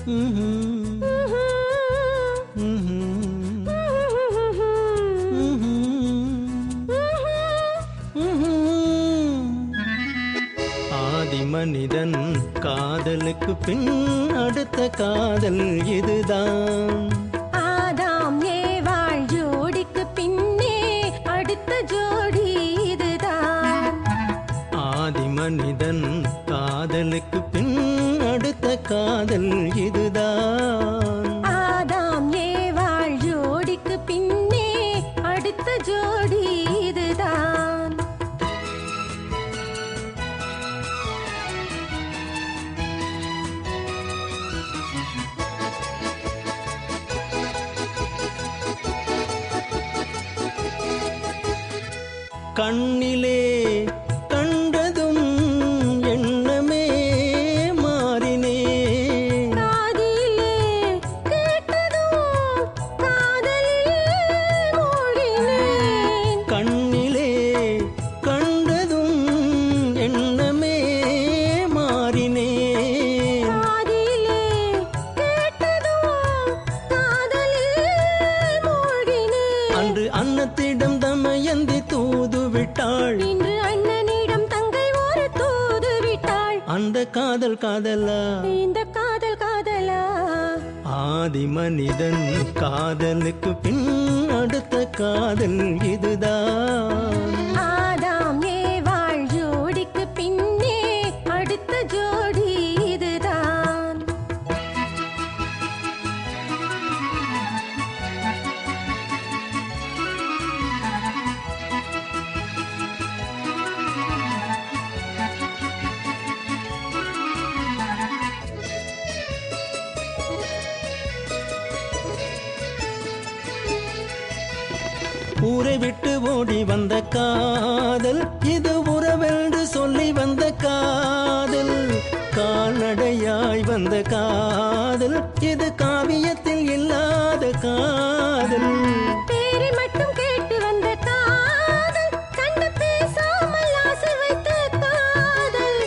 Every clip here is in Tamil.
ஆதி மனிதன் காதலுக்கு பின் அடுத்த காதல் இதுதான். ஆதாம் ஏவாள் ஜோடிக்கு பின்னே அடுத்த ஜோடி இதுதான். ஆதி மனிதன் காதலுக்கு பின் அடுத்த காதல் இதுதான். ஆதாம் ஏவாள் ஜோடிக்கு பின்னே அடுத்த ஜோடி இதுதான். கண்ணிலே கண்டதும் எண்ணமே மாறினே. காதிலே கேட்டதும் காதலில் மூழ்கினேன். கண்ணிலே கண்டதும் எண்ணமே மாறினே. காதிலே கேட்டதும் காதலில் மூழ்கினேன். அன்று அன்னத்திடம் தமயந்தி தூது விட்டாள். இன்று அண்ணனிடம் தங்கை ஒரு தூது விட்டாள். அந்த காதல் காதலா, இந்த காதல் காதலா? ஆதி மனிதன் காதலுக்கு பின் அடுத்த காதல் இதுதான். ஆதாம் ஏவாள் ஜோடிக்கு பின்னே அடுத்த ஜோடி இதுதான். ஊரை விட்டு ஓடி வந்த காதல் இது உறவென்று சொல்லி வந்த காதல். கால்நடையாய் வந்த காதல் இது காவியத்தில் இல்லாத காதல். பேரை மட்டும் கேட்டு வந்த காதல், கண்டு பேசாமல் ஆசை வைத்த காதல்.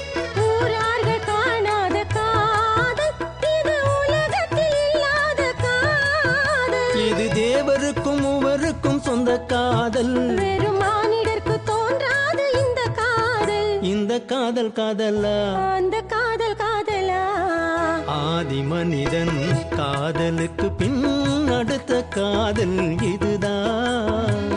ஊரார்கள் காணாத காதல், இது உலகத்தில் இல்லாத காதல். இது தேவருக்கும் மூவருக்கும் சொந்த காதல். வெறும் மானிடர்க்கு தோன்றாது இந்த காதல். இந்த காதல் காதலா, அந்த காதல் காதலா? ஆதி மனிதன் காதலுக்கு பின் அடுத்த காதல் இதுதான்.